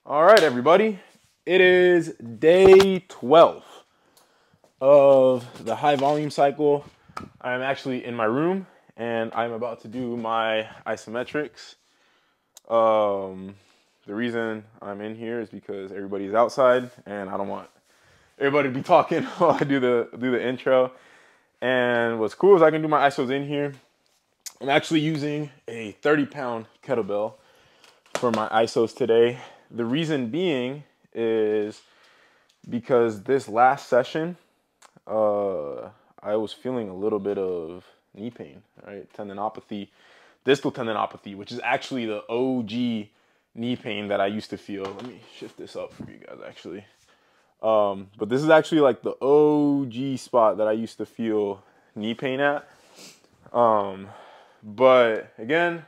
All right, everybody. It is day 12 of the high volume cycle. I'm actually in my room and I'm about to do my isometrics. The reason I'm in here is because everybody's outside and I don't want everybody to be talking while I do the intro. And what's cool is I can do my isos in here. I'm actually using a 30-pound kettlebell for my isos today. The reason being is because this last session, I was feeling a little bit of knee pain, right? Tendinopathy, distal tendinopathy, which is actually the OG knee pain that I used to feel. Let me shift this up for you guys, actually. But this is actually like the OG spot that I used to feel knee pain at. But again,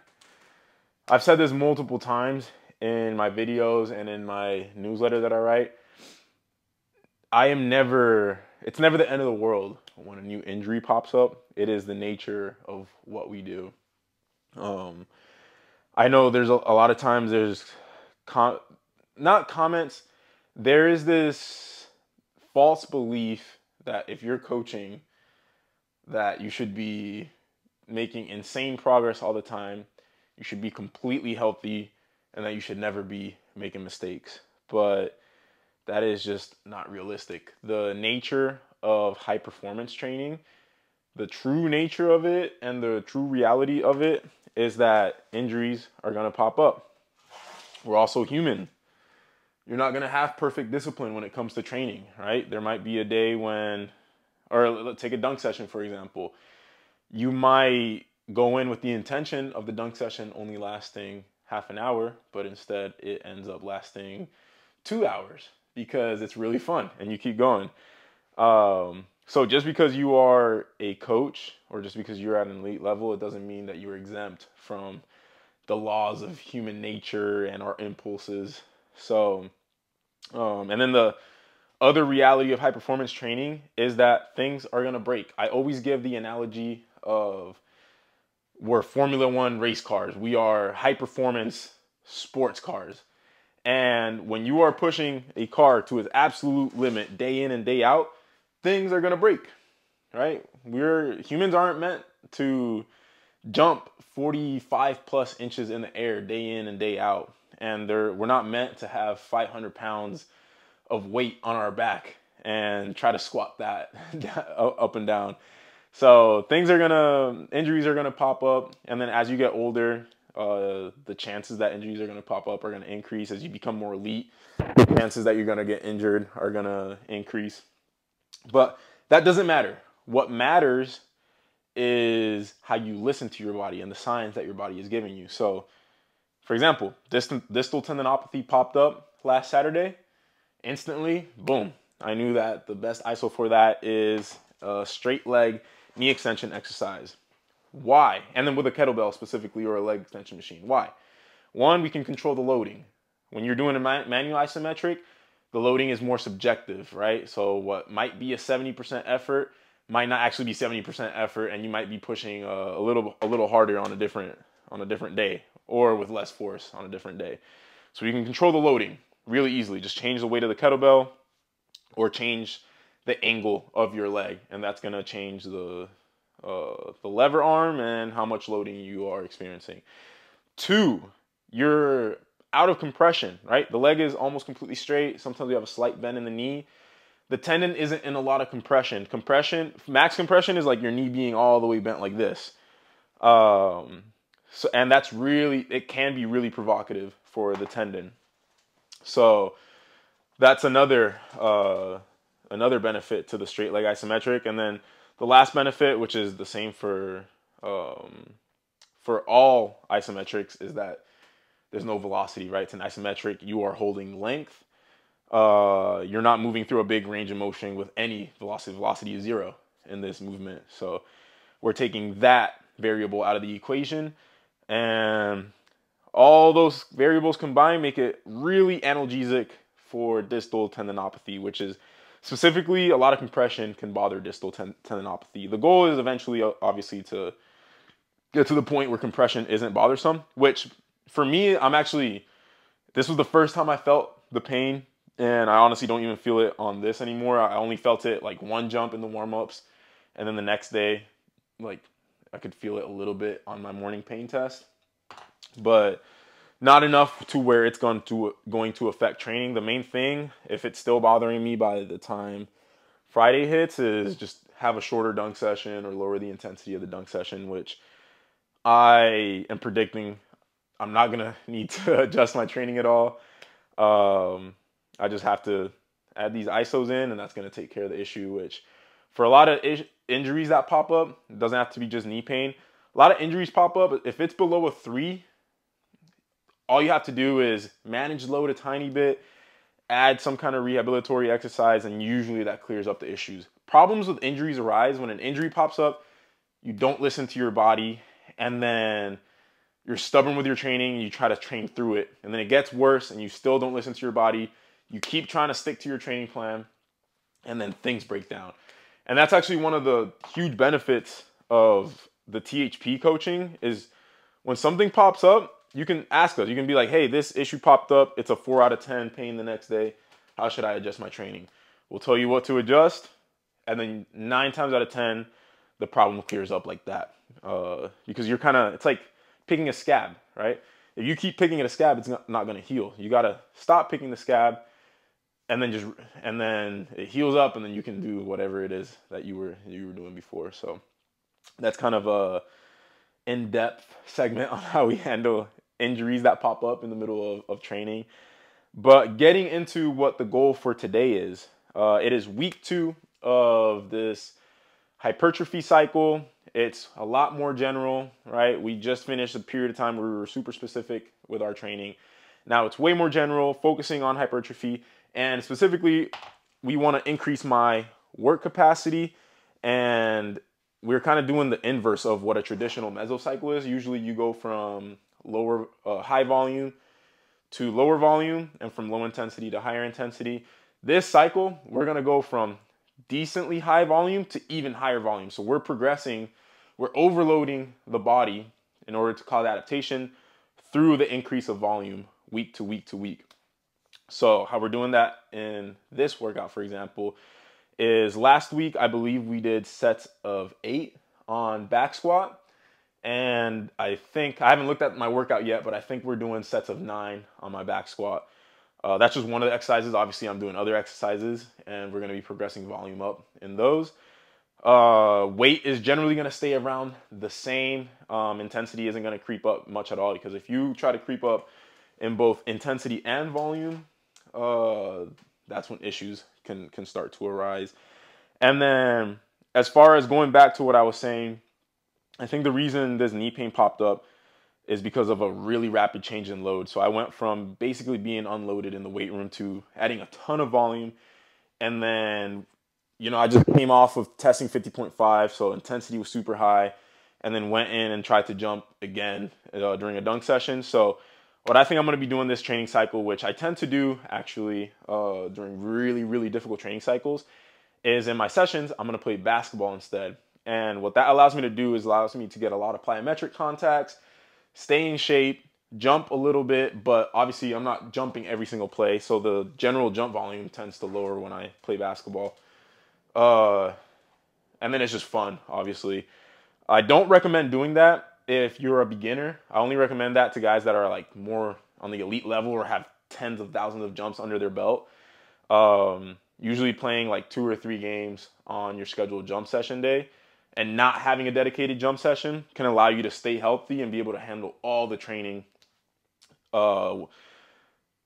I've said this multiple times in my videos and in my newsletter that I write. It's never the end of the world when a new injury pops up. It is the nature of what we do. I know there's a lot of times there's not comments. There is this false belief that if you're coaching, that you should be making insane progress all the time. You should be completely healthy and that you should never be making mistakes. But that is just not realistic. The nature of high performance training, the true nature of it and the true reality of it is that injuries are going to pop up. We're also human. You're not going to have perfect discipline when it comes to training, right? There might be a day when, or let's take a dunk session, for example. You might go in with the intention of the dunk session only lasting half an hour, but instead it ends up lasting 2 hours because it's really fun and you keep going. So just because you are a coach or just because you're at an elite level, it doesn't mean that you're exempt from the laws of human nature and our impulses. So, and then the other reality of high performance training is that things are going to break. I always give the analogy of we're Formula One race cars. We are high performance sports cars. And when you are pushing a car to its absolute limit day in and day out, things are going to break, right? Humans aren't meant to jump 45 plus inches in the air day in and day out. And we're not meant to have 500 pounds of weight on our back and try to squat that up and down. So injuries are gonna pop up, and then as you get older, the chances that injuries are gonna pop up are gonna increase. As you become more elite, the chances that you're gonna get injured are gonna increase. But that doesn't matter. What matters is how you listen to your body and the signs that your body is giving you. So, for example, distal tendinopathy popped up last Saturday. Instantly, boom. I knew that the best ISO for that is a straight leg knee extension exercise. Why? And then with a kettlebell specifically or a leg extension machine. Why? One, we can control the loading. When you're doing a manual isometric, the loading is more subjective, right? So what might be a 70% effort might not actually be 70% effort, and you might be pushing a little harder on a different day, or with less force on a different day. So you can control the loading really easily. Just change the weight of the kettlebell or change the angle of your leg, and that's gonna change the lever arm and how much loading you are experiencing. Two, you're out of compression, right? The leg is almost completely straight. Sometimes we have a slight bend in the knee. The tendon isn't in a lot of compression. Max compression is like your knee being all the way bent like this. And it can be really provocative for the tendon. So that's another benefit to the straight leg isometric. And then the last benefit, which is the same for all isometrics, is that there's no velocity, right? It's an isometric. You are holding length. You're not moving through a big range of motion with any velocity. Velocity is 0 in this movement. So we're taking that variable out of the equation, and all those variables combined make it really analgesic for distal tendinopathy, which is specifically a lot of compression can bother distal tendinopathy. The goal is eventually, obviously, to get to the point where compression isn't bothersome, which for me, This was the first time I felt the pain, and I honestly don't even feel it on this anymore. I only felt it like one jump in the warm-ups, and then the next day, like, I could feel it a little bit on my morning pain test, but not enough to where it's going to affect training. The main thing, if it's still bothering me by the time Friday hits, is just have a shorter dunk session or lower the intensity of the dunk session, which I am predicting I'm not going to need to adjust my training at all. I just have to add these ISOs in, and that's going to take care of the issue, which for a lot of injuries that pop up, it doesn't have to be just knee pain. A lot of injuries pop up. If it's below a 3, all you have to do is manage load a tiny bit, add some kind of rehabilitory exercise, and usually that clears up the issues. Problems with injuries arise when an injury pops up, you don't listen to your body, and then you're stubborn with your training, and you try to train through it, and then it gets worse, and you still don't listen to your body. You keep trying to stick to your training plan, and then things break down. And that's actually one of the huge benefits of the THP coaching is when something pops up, you can ask us. You can be like, hey, this issue popped up. It's a 4 out of 10 pain the next day. How should I adjust my training? We'll tell you what to adjust, and then 9 times out of 10, the problem clears up like that. Because you're it's like picking a scab, right? If you keep picking at a scab, it's not going to heal. You got to stop picking the scab, and then it heals up, and then you can do whatever it is that you were doing before. So that's kind of a in-depth segment on how we handle injuries that pop up in the middle of training. But getting into what the goal for today is, it is week 2 of this hypertrophy cycle. It's a lot more general, right? We just finished a period of time where we were super specific with our training. Now it's way more general, focusing on hypertrophy, and specifically, we want to increase my work capacity, and we're kind of doing the inverse of what a traditional mesocycle is. Usually you go from high volume to lower volume, and from low intensity to higher intensity. This cycle, we're going to go from decently high volume to even higher volume. So we're progressing, we're overloading the body in order to cause adaptation through the increase of volume week to week to week. So how we're doing that in this workout, for example, is last week, I believe we did sets of 8 on back squat. And I haven't looked at my workout yet, but I think we're doing sets of 9 on my back squat. That's just one of the exercises. Obviously, I'm doing other exercises, and we're going to be progressing volume up in those. Weight is generally going to stay around the same. Intensity isn't going to creep up much at all, because if you try to creep up in both intensity and volume, that's when issues can start to arise. And then as far as going back to what I was saying, I think the reason this knee pain popped up is because of a really rapid change in load. So I went from basically being unloaded in the weight room to adding a ton of volume. And then, I just came off of testing 50.5, so intensity was super high, and then went in and tried to jump again during a dunk session. So what I think I'm going to be doing this training cycle, which I tend to do actually during really, really difficult training cycles, is in my sessions, I'm going to play basketball instead. And what that allows me to do is allows me to get a lot of plyometric contacts, stay in shape, jump a little bit, but obviously I'm not jumping every single play, so the general jump volume tends to lower when I play basketball. And then it's just fun, obviously. I don't recommend doing that if you're a beginner. I only recommend that to guys that are like more on the elite level or have tens of thousands of jumps under their belt. Usually playing like 2 or 3 games on your scheduled jump session day and not having a dedicated jump session can allow you to stay healthy and be able to handle all the training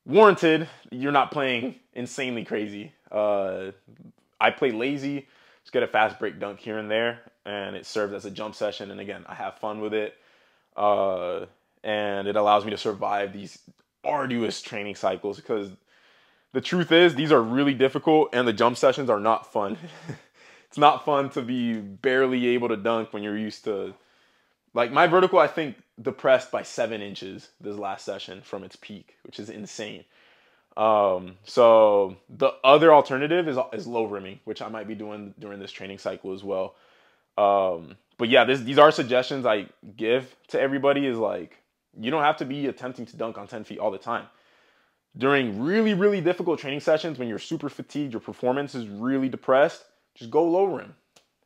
warranted. You're not playing insanely crazy. I play lazy, just get a fast break dunk here and there, and it serves as a jump session. And again, I have fun with it. And it allows me to survive these arduous training cycles, because the truth is these are really difficult and the jump sessions are not fun. It's not fun to be barely able to dunk when you're used to, like, my vertical, I think, depressed by 7 inches this last session from its peak, which is insane. So the other alternative is low rimming, which I might be doing during this training cycle as well. But yeah, these are suggestions I give to everybody, is like, you don't have to be attempting to dunk on 10 feet all the time. during really, really difficult training sessions, when you're super fatigued, your performance is really depressed, just go low rim.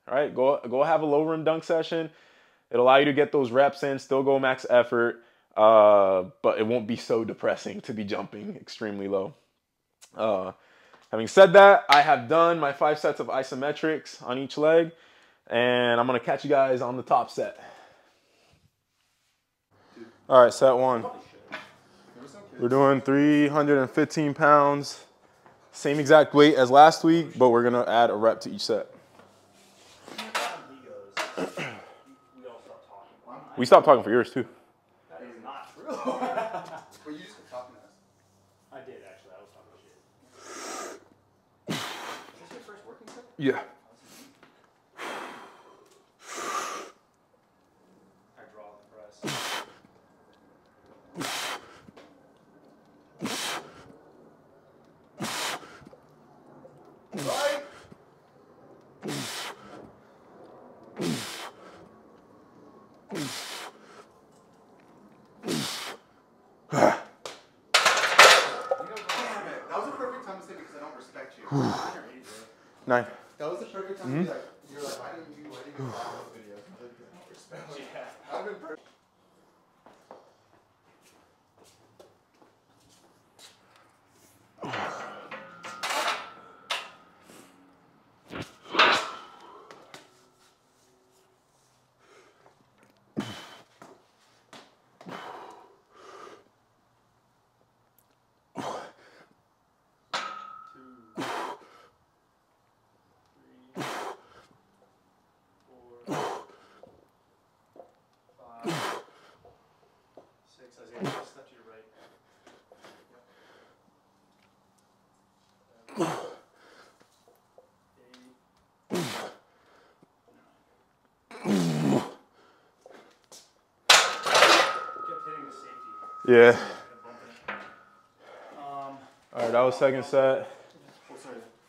All right, go have a low rim dunk session. It'll allow you to get those reps in, still go max effort, but it won't be so depressing to be jumping extremely low. Having said that, I have done my 5 sets of isometrics on each leg, and I'm gonna catch you guys on the top set. All right, set 1. We're doing 315 pounds, same exact weight as last week, but we're gonna add a rep to each set. We stopped talking for yours too. That is not true. Well, you just kept talking to us. I did actually. I was talking shit. Is this your first working set? Yeah. I draw the press. Right. That was a perfect time to say because I don't respect you. 9. That was the perfect time to be like, you're like, why didn't you watch those videos? I don't respect you. Yeah. That would have been perfect. Isaiah, just step to your right. Yep. 8. Kept hitting the safety. Yeah. All right, that was second set.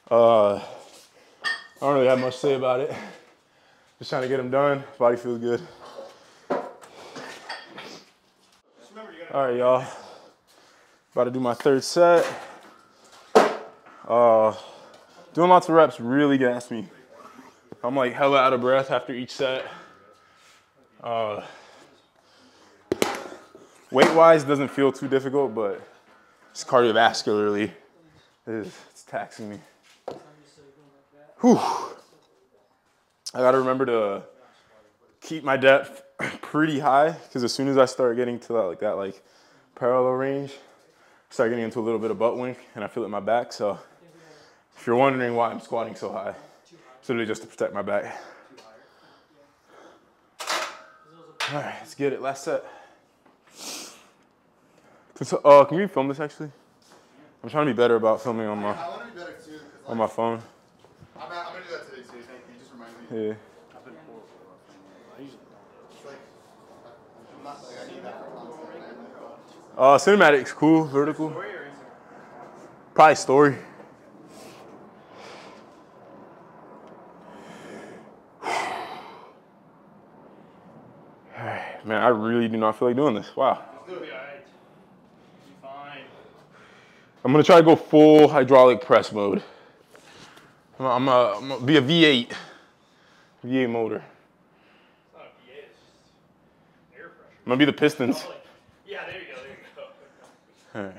Oh, sorry. I don't really have much to say about it. Just trying to get them done. Body feels good. All right, y'all. About to do my third set. Doing lots of reps really gets me. I'm like hella out of breath after each set. Weight-wise, doesn't feel too difficult, but just cardiovascularly, it's taxing me. Whew. I gotta remember to keep my depth pretty high, because as soon as I start getting to that parallel range, I start getting into a little bit of butt wink, and I feel it in my back. So if you're wondering why I'm squatting so high, it's literally just to protect my back. All right, let's get it. Last set. Can we film this actually? I'm trying to be better about filming on my phone. I'm gonna do that today too. Thank you. You just reminded me. Yeah. I've been horrible. I usually don't. It's like, I'm not like I need that for content. Cinematic's cool. Vertical. Probably story. Man, I really do not feel like doing this. Wow. You'll be alright. You'll be fine. I'm gonna try to go full hydraulic press mode. I'm gonna be a V8 motor. It's not a V8, it's just air pressure. I'm gonna be the Pistons. Yeah, there you go, All right.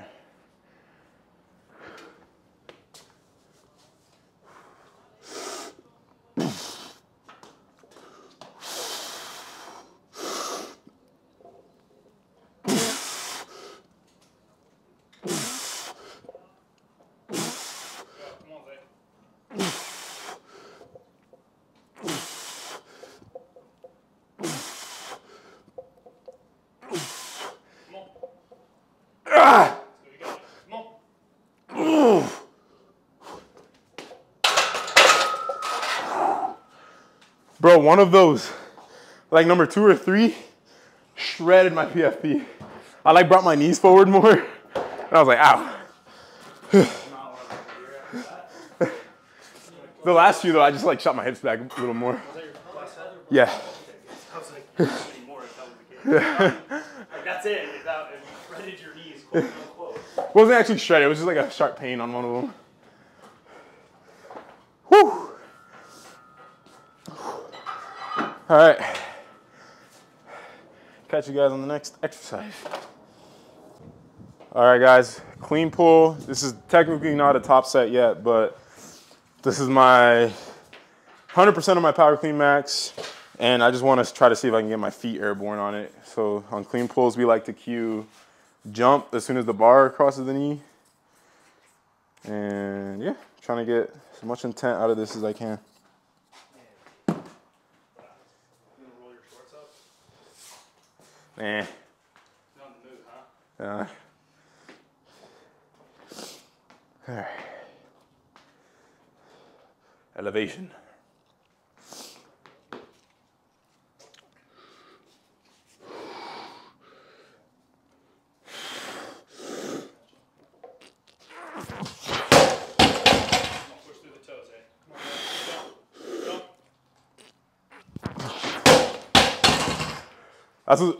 Bro, one of those, like number 2 or 3, shredded my PFP. I brought my knees forward more, and I was like, ow. The last few though, I just shot my hips back a little more. Was that your last set? Yeah. I was like, you're not anymore if that was the case. That's it. If you shredded your knees, quote unquote. It wasn't actually shredded. It was just like a sharp pain on one of them. Whew. All right. Catch you guys on the next exercise. All right, guys. Clean pull. This is technically not a top set yet, but this is my 100% of my power clean max. And I just want to try to see if I can get my feet airborne on it. So on clean pulls, we like to cue jump as soon as the bar crosses the knee. And yeah, trying to get as much intent out of this as I can. You gonna roll your shorts up? Nah. Not in the mood, huh? All right. Elevation.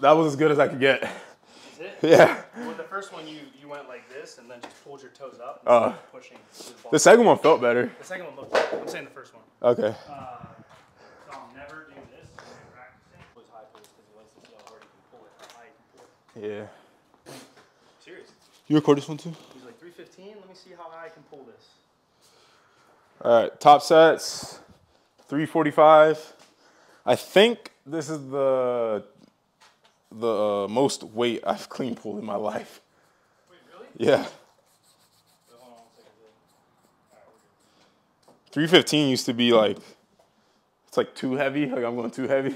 That was as good as I could get. Is it? Yeah. Well, the first one you went like this and then just pulled your toes up and started pushing through the ball. The second one felt better. The second one looked better. I'm saying the first one. Okay. So I'll never do this when you're practicing. It was high pulls because he likes to see how hard you can pull it, how high you can pull it. Yeah. Serious. You record this one too? He's like 315. Let me see how high I can pull this. All right. Top sets, 345. I think this is the most weight I've clean pulled in my life. Wait, really? Yeah. Hold on a second. All right, we're good. 315 used to be like, it's like too heavy. Like I'm going too heavy.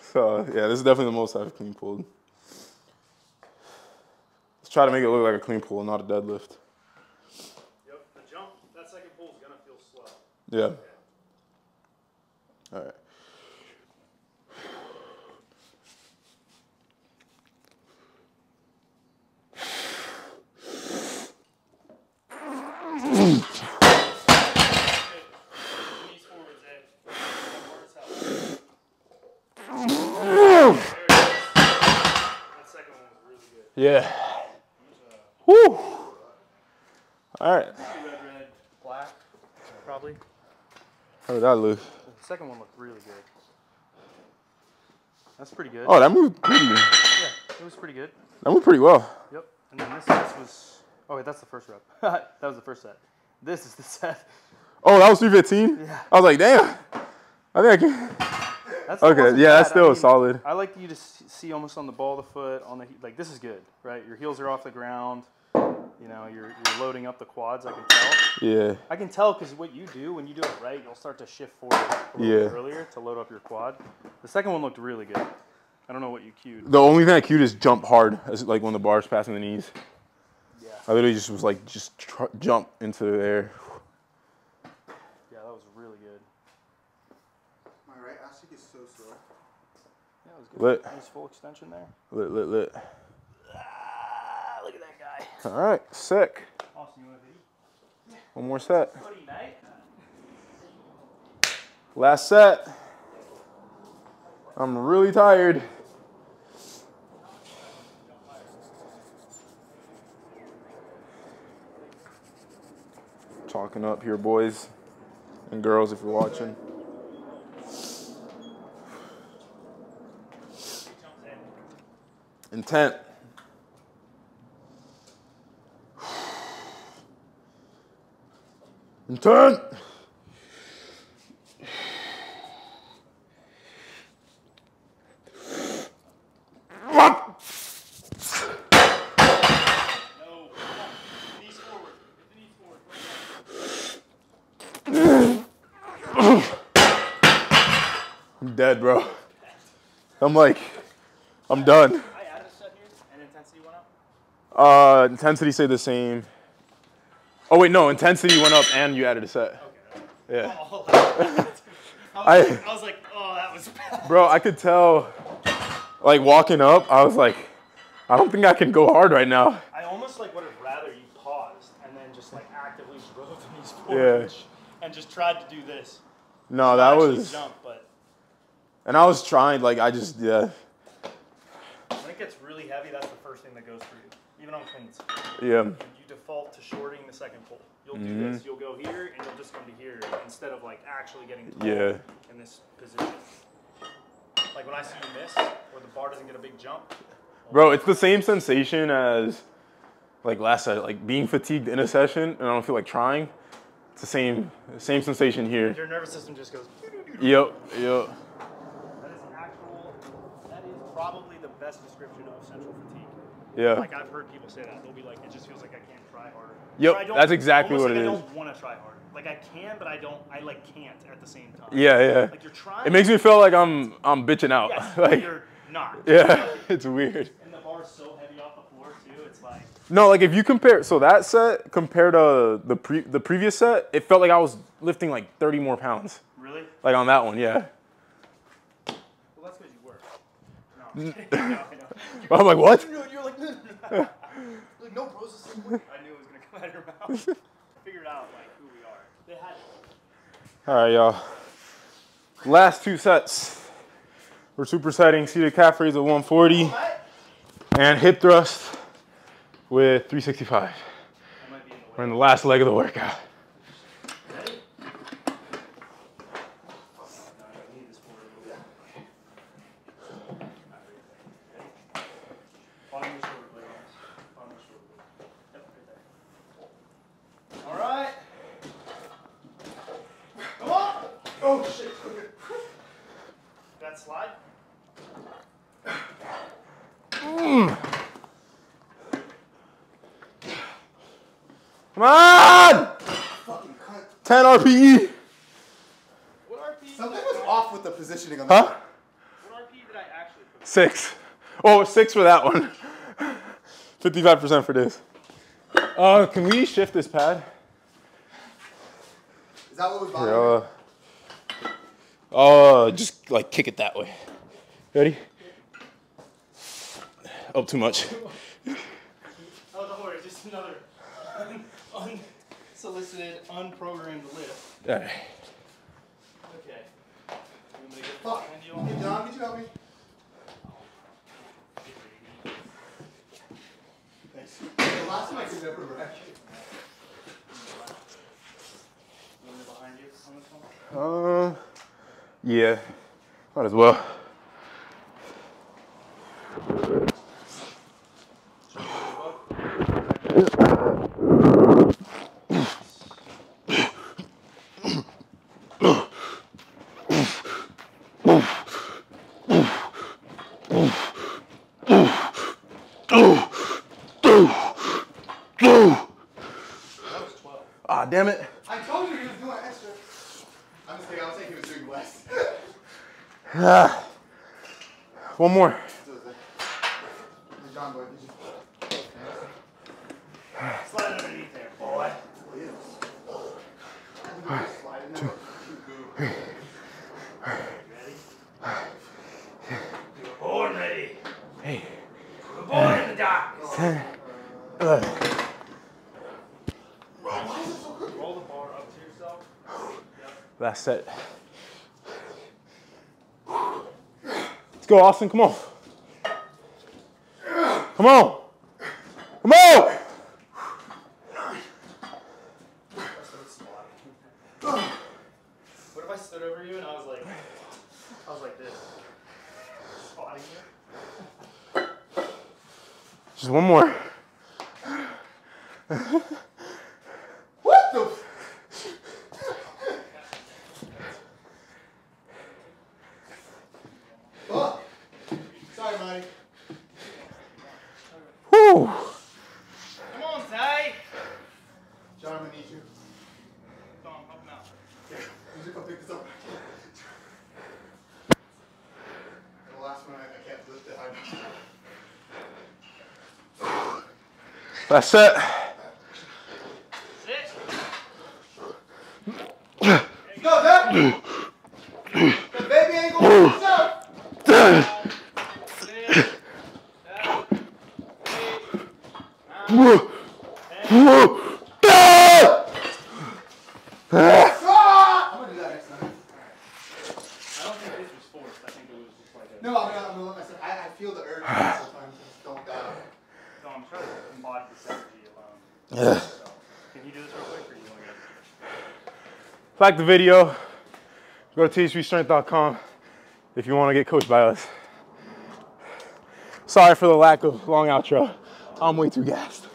So yeah, this is definitely the most I've clean pulled. Let's try to make it look like a clean pull, not a deadlift. Yep, the jump, that second pull is gonna feel slow. Yeah. Okay. All right. Yeah. Woo. All right. Red, black, probably. How did that look? The second one looked really good. That's pretty good. Oh, that moved pretty. Yeah, it was pretty good. That moved pretty well. Yep. And then this was. Oh wait, that's the first rep. That was the first set. This is the set. Oh, that was 315? Yeah. I was like, damn. I think I can. That's okay, yeah, that's still solid. I like you to see almost on the ball of the foot, on the like this is good, right? Your heels are off the ground. You know, you're loading up the quads. I can tell. Yeah. I can tell because what you do when you do it right, you'll start to shift forward a little bit earlier to load up your quad. The second one looked really good. I don't know what you cued. The only thing I cued is jump hard, as like when the bar's passing the knees. Yeah. I literally just was like, jump into the air. Yeah, that was really good. My right ass cheek is so sore. Yeah, it was good. Lit. Nice full extension there. Lit. Look at that guy. All right, sick. Austin, you want a video? One more set. Footy night. Last set. I'm really tired. Talking up here, boys and girls, if you're watching. Intent. Intent. What? No. Knees forward. Get the knees forward. I'm dead, bro. I'm like, I'm done. I added a set here, and intensity went up. Intensity stayed the same. Oh wait, no, intensity went up and you added a set. Okay. Yeah. Oh, I was like, oh, that was bad. Bro, I could tell, like walking up, I was like, I don't think I can go hard right now. I almost like would have rather you paused and then just like actively drove the knees forward and just tried to do this. No, that Actually was, jump, but and I was trying, like I just, yeah. when it gets really heavy, that's the first thing that goes through you. even on cleans. Yeah. You default to shorting the second pull. You'll do this. You'll go here, and you'll just come to here instead of like actually getting tall in this position. Like when I see you miss, or the bar doesn't get a big jump. Bro, it's the same sensation as like last set, like being fatigued in a session, and I don't feel like trying. It's the same sensation here. Your nervous system just goes. Yep. That is probably the best description of central fatigue. Yeah. Like I've heard people say that. They'll be like, it just feels like I can't try harder. Yep, that's exactly what it is. I don't want to try harder. Like I can, but I like can't at the same time. Yeah. Like you're trying. It makes me feel like I'm bitching out. Yes, like you're not. Yeah, it's weird. And the bar's so heavy off the floor too. It's like. No, like if you compare, so that set compared to the previous set, it felt like I was lifting like 30 more pounds. Really? Like on that one, yeah. Well, that's because you work. No, I'm kidding. No, I know. I'm like, what? You're like, no. Like, no, bro, it's the same way. I knew it was going to come out of your mouth. Figured out, like, who we are. They had it. All right, y'all. Last two sets. We're supersetting seated calf raise at 140 and hip thrust with 365. We're in the last leg of the workout. Slide. Come on! 10 RPE. What RPE? Something was off with the positioning on Huh? What RPE did I actually put? 6. Oh, 6 for that one. 55% for this. Can we shift this pad? Is that what was bothering you? Just like kick it that way. Ready? Oh, too much. Oh, don't worry, just another unsolicited, unprogrammed lift. All right. Okay. You want me to get Fuck. behind you on Hey, John, could you help me? Thanks. The last time I could never rack. You want me behind you on this one? Yeah, might as well. Ah, damn it. I told you he was doing extra. I'm just kidding, I was saying he was doing less. One more. Hey, John, boy, did you? Slide underneath there, boy. Ready? You're born ready. Hey. You're born in the dark. 10, 11. Roll the bar up to yourself. Last set. Let's go, Austin. Come on. Come on. Come on. What if I stood over you and I was like this? Squatting here? Just one more. What the? Fuck. Sorry, Monty. Whew. Come on, Ty. John, I'm gonna need you. Come on, help him out. Yeah, you should come pick this up. The last one, I can't lift it high. Last set. Sit. Go, Dad! The baby ain't gonna pick this up! Sit. Down. I'm gonna do that next time. I don't think this was forced. I think it was just like a... No, I'm gonna let myself. I feel the urge sometimes. Just don't die. No, I'm trying to Can you do this real quick, or you want to go? Like the video. Go to THPstrength.com if you want to get coached by us. Sorry for the lack of long outro. I'm way too gassed.